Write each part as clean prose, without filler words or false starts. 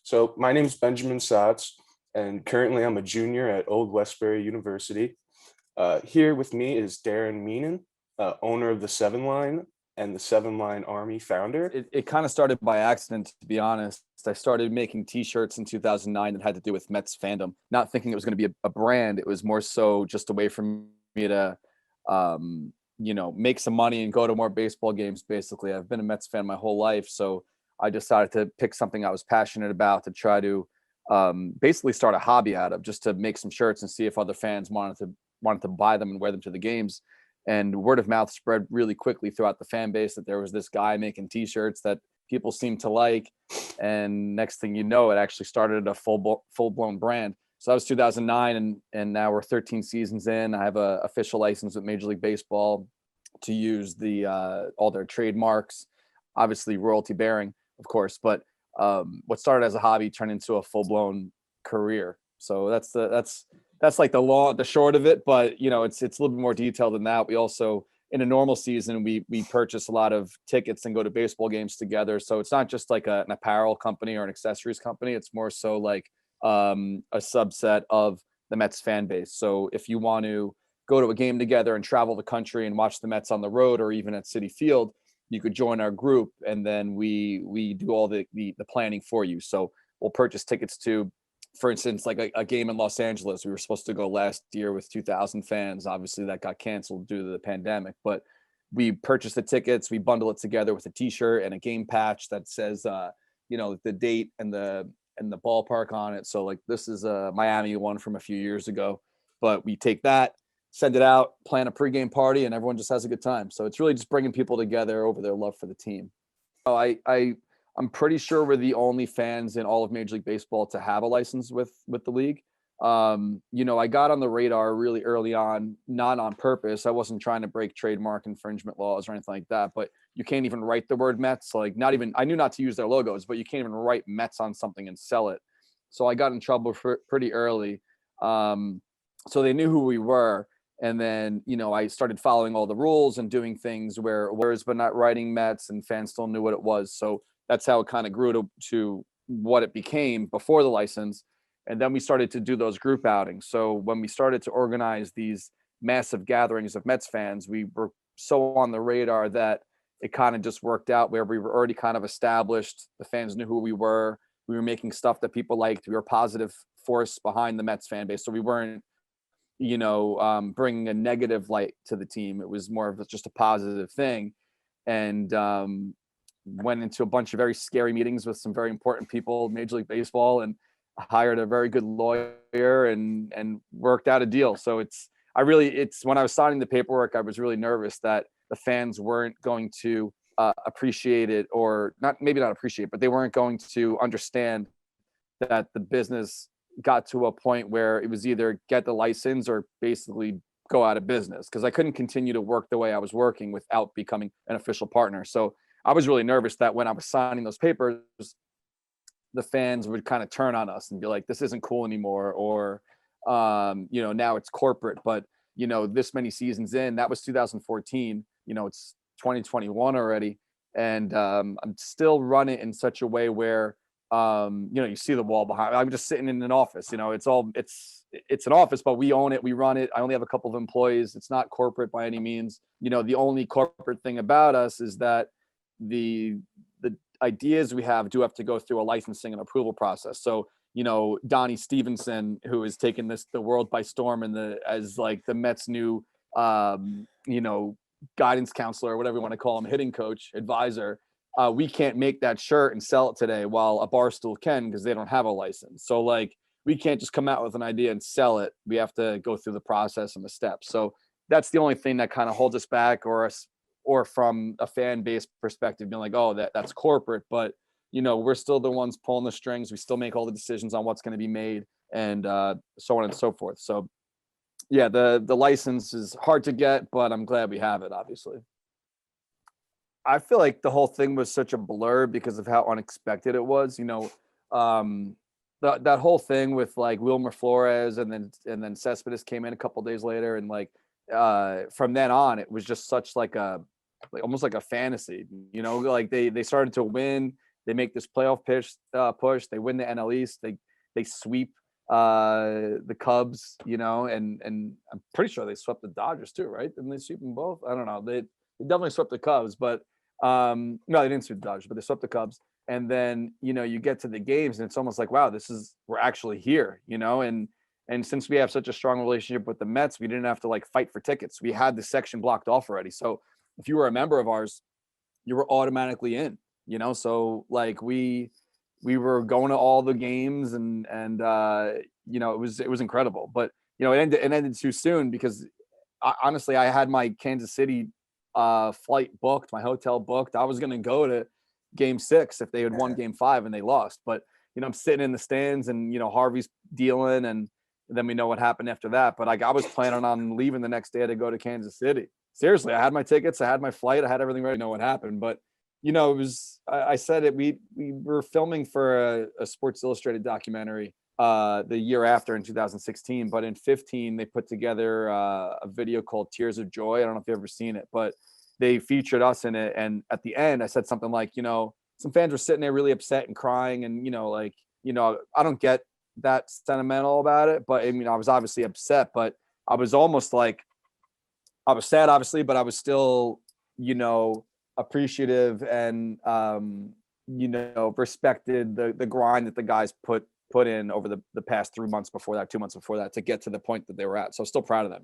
So my name is Benjamin Satz, and currently I'm a junior at Old Westbury University. Here with me is Darren Meenan, owner of the Seven Line and the Seven Line Army founder. It kind of started by accident, to be honest. I started making T-shirts in 2009 that had to do with Mets fandom, not thinking it was going to be a brand. It was more so just a way for me to, make some money and go to more baseball games. Basically, I've been a Mets fan my whole life, so I decided to pick something I was passionate about to try to basically start a hobby out of, just to make some shirts and see if other fans wanted to buy them and wear them to the games. And word of mouth spread really quickly throughout the fan base that there was this guy making T-shirts that people seemed to like. And next thing you know, it actually started a full-blown brand. So that was 2009, and now we're 13 seasons in. I have a official license with Major League Baseball to use all their trademarks, obviously royalty bearing, of course. But what started as a hobby turned into a full-blown career. So that's like the short of it, but it's a little bit more detailed than that. We also, in a normal season, we purchase a lot of tickets and go to baseball games together. So it's not just like an apparel company or an accessories company. It's more so like a subset of the Mets fan base. So if you want to go to a game together and travel the country and watch the Mets on the road or even at Citi Field, you could join our group, and then we do all the planning for you. So we'll purchase tickets to, for instance, like a game in Los Angeles. We were supposed to go last year with 2,000 fans. Obviously, that got canceled due to the pandemic. But we purchase the tickets, we bundle it together with a T-shirt and a game patch that says, the date and the ballpark on it. So like this is a Miami one from a few years ago. But we take that, send it out, plan a pregame party, and everyone just has a good time. So it's really just bringing people together over their love for the team. I'm pretty sure we're the only fans in all of Major League Baseball to have a license with the league. I got on the radar really early on, not on purpose. I wasn't trying to break trademark infringement laws or anything like that, but you can't even write the word Mets. Like I knew not to use their logos, but you can't even write Mets on something and sell it. So I got in trouble pretty early. So they knew who we were. And then, I started following all the rules and doing things where words, but not writing Mets, and fans still knew what it was. So that's how it kind of grew to what it became before the license. And then we started to do those group outings. So when we started to organize these massive gatherings of Mets fans, we were so on the radar that it kind of just worked out where we were already kind of established. The fans knew who we were. We were making stuff that people liked. We were a positive force behind the Mets fan base. So we weren't, bringing a negative light to the team. It was more of just a positive thing. And, went into a bunch of very scary meetings with some very important people in Major League Baseball, and hired a very good lawyer and worked out a deal. So it's when I was signing the paperwork, I was really nervous that the fans weren't going to appreciate it, or maybe not appreciate, but they weren't going to understand that the business got to a point where it was either get the license or basically go out of business, because I couldn't continue to work the way I was working without becoming an official partner. So I was really nervous that when I was signing those papers, the fans would kind of turn on us and be like, this isn't cool anymore. Or, now it's corporate, but, this many seasons in, that was 2014, it's 2021 already. And I'm still running in such a way where, you see the wall behind. I'm just sitting in an office, it's an office, but we own it. We run it. I only have a couple of employees. It's not corporate by any means. The only corporate thing about us is that the ideas we have do have to go through a licensing and approval process. So, Donnie Stevenson, who has taken the world by storm as like the Mets new, guidance counselor, or whatever you want to call him, hitting coach, advisor. We can't make that shirt and sell it today, while a Barstool can, because they don't have a license. So like, we can't just come out with an idea and sell it. We have to go through the process and the steps. So that's the only thing that kind of holds us back, or from a fan base perspective, being like, oh, that's corporate, but we're still the ones pulling the strings. We still make all the decisions on what's going to be made, and so on and so forth. So yeah, the license is hard to get, but I'm glad we have it, obviously. I feel like the whole thing was such a blur because of how unexpected it was. That whole thing with like Wilmer Flores, and then Cespedes came in a couple of days later, and like from then on, it was just such like almost like a fantasy. Like they started to win, They make this playoff push. They win the NL East. They sweep the Cubs, and I'm pretty sure they swept the Dodgers too, right? Didn't they sweep them both? I don't know. They definitely swept the Cubs, but no, they didn't sweep the Dodgers, but they swept the Cubs. And then you get to the games, and it's almost like, wow, we're actually here, and since we have such a strong relationship with the Mets, we didn't have to like fight for tickets. We had the section blocked off already. So if you were a member of ours, you were automatically in, so like we were going to all the games, and it was incredible. But it ended too soon because honestly, I had my Kansas City flight booked, my hotel booked. I was going to go to game 6 if they had won game 5 and they lost. But I'm sitting in the stands, and Harvey's dealing, and then we know what happened after that. But I was planning on leaving the next day to go to Kansas City. Seriously, I had my tickets, I had my flight, I had everything ready to know what happened. But it was, I said it, we were filming for a Sports Illustrated documentary the year after in 2016, but in 15 they put together a video called Tears of Joy. I don't know if you've ever seen it, but they featured us in it. And at the end I said something like, some fans were sitting there really upset and crying, and I don't get that sentimental about it, but I mean, I was obviously upset, but I was almost like, I was sad obviously, but I was still appreciative and respected the grind that the guys put in over the past 3 months before that, 2 months before that, to get to the point that they were at. So still proud of them,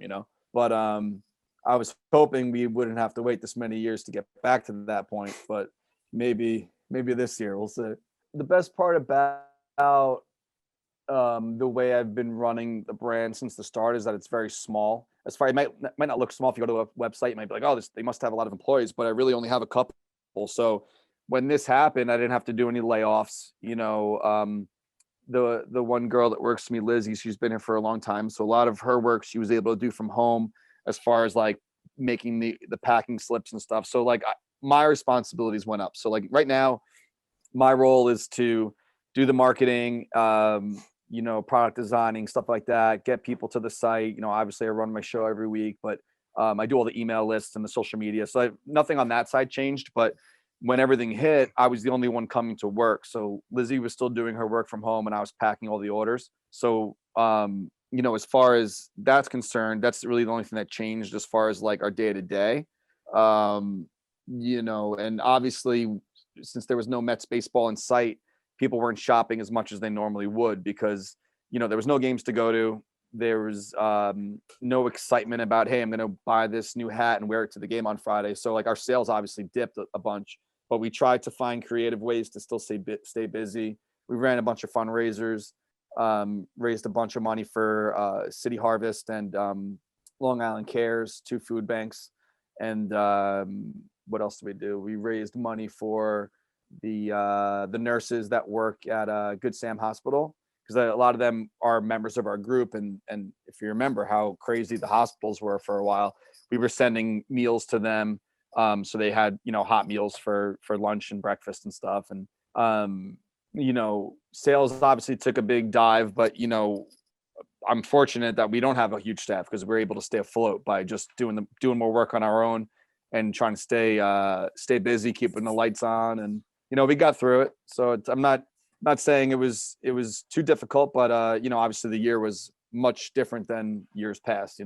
but I was hoping we wouldn't have to wait this many years to get back to that point, but maybe this year, we'll see. The best part about the way I've been running the brand since the start is that it's very small. As far, it might not look small if you go to a website. You might be like, oh, they must have a lot of employees, but I really only have a couple. So when this happened, I didn't have to do any layoffs. The one girl that works for me, Lizzie, she's been here for a long time, so a lot of her work she was able to do from home, as far as like making the packing slips and stuff. So like my responsibilities went up. So like right now, my role is to do the marketing, product designing, stuff like that, get people to the site. Obviously I run my show every week, but I do all the email lists and the social media. So nothing on that side changed. But when everything hit, I was the only one coming to work. So Lizzie was still doing her work from home, and I was packing all the orders. So, as far as that's concerned, that's really the only thing that changed as far as like our day to day. And obviously, since there was no Mets baseball in sight, people weren't shopping as much as they normally would, because there was no games to go to. There was no excitement about, hey, I'm going to buy this new hat and wear it to the game on Friday. So like our sales obviously dipped a bunch, but we tried to find creative ways to still stay busy. We ran a bunch of fundraisers, raised a bunch of money for City Harvest and Long Island Cares, 2 food banks. And what else did we do? We raised money for the nurses that work at Good Sam Hospital, because a lot of them are members of our group. And if you remember how crazy the hospitals were for a while, we were sending meals to them. So they had, hot meals for lunch and breakfast and stuff. And, sales obviously took a big dive, but, I'm fortunate that we don't have a huge staff, because we're able to stay afloat by just doing more work on our own and trying to stay busy, keeping the lights on. And, we got through it. So I'm not saying it was too difficult, but obviously the year was much different than years past.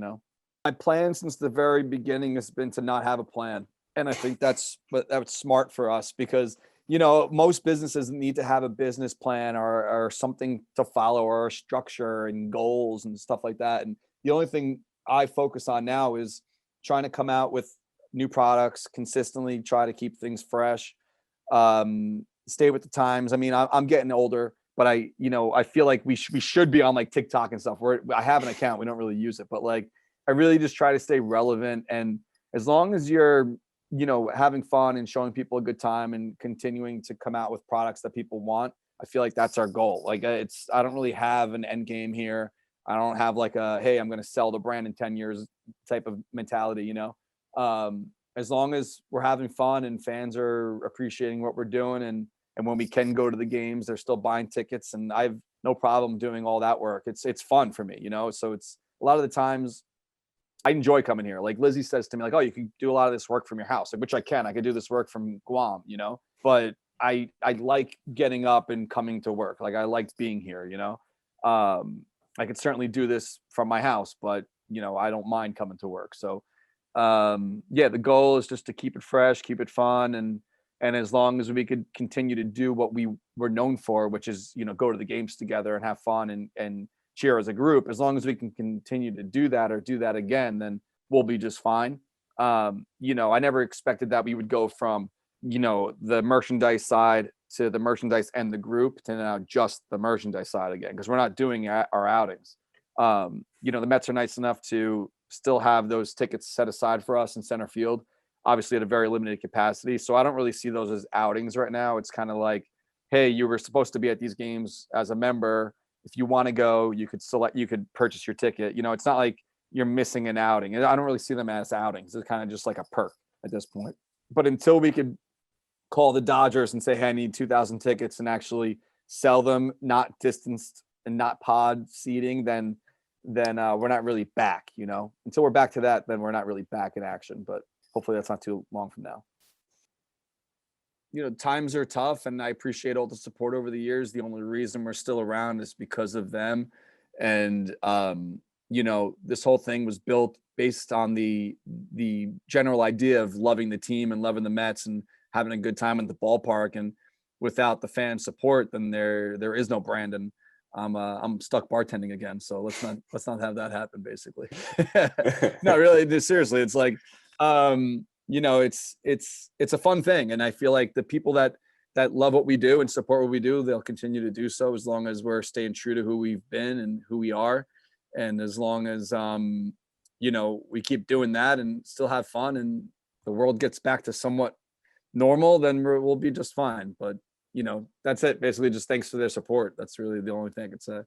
My plan since the very beginning has been to not have a plan, and I think that's smart for us, because most businesses need to have a business plan or something to follow, or a structure and goals and stuff like that. And the only thing I focus on now is trying to come out with new products consistently, try to keep things fresh, stay with the times. I mean, I'm getting older, but I feel like we should be on like TikTok and stuff. I have an account, we don't really use it, but like I really just try to stay relevant. And as long as you're having fun and showing people a good time and continuing to come out with products that people want, I feel like that's our goal. Like I don't really have an end game here. I don't have like hey, I'm going to sell the brand in 10 years type of mentality, as long as we're having fun and fans are appreciating what we're doing, and when we can go to the games, they're still buying tickets, and I have no problem doing all that work. It's fun for me, so it's a lot of the times I enjoy coming here. Like Lizzie says to me, like, oh, you can do a lot of this work from your house, which I can do this work from Guam, but I like getting up and coming to work. Like I liked being here, you know. I could certainly do this from my house, but you know, I don't mind coming to work. So yeah, the goal is just to keep it fresh, keep it fun, and as long as we could continue to do what we were known for, which is, you know, go to the games together and have fun and cheer as a group, as long as we can continue to do that or do that again, then we'll be just fine. You know, I never expected that we would go from, you know, the merchandise side to the merchandise and the group to now just the merchandise side again, because we're not doing our outings. You know, the Mets are nice enough to still have those tickets set aside for us in center field, obviously at a very limited capacity. So I don't really see those as outings right now. It's kind of like, hey, you were supposed to be at these games as a member. If you want to go, you could purchase your ticket. You know, it's not like you're missing an outing. I don't really see them as outings. It's kind of just like a perk at this point. But until we could call the Dodgers and say, hey, I need 2,000 tickets and actually sell them, not distanced and not pod seating, then we're not really back, you know. Until we're back to that, then we're not really back in action. But hopefully that's not too long from now. You know, times are tough, and I appreciate all the support over the years. The only reason we're still around is because of them. And you know, this whole thing was built based on the general idea of loving the team and loving the Mets and having a good time at the ballpark. And without the fan support, then there is no brand. And I'm stuck bartending again. So let's not have that happen, basically. No, really, seriously, it's like you know, it's a fun thing. And I feel like the people that love what we do and support what we do, they'll continue to do so as long as we're staying true to who we've been and who we are. And as long as you know, we keep doing that and still have fun and the world gets back to somewhat normal, then we'll be just fine. But you know, that's it. Basically, just thanks for their support. That's really the only thing I could say.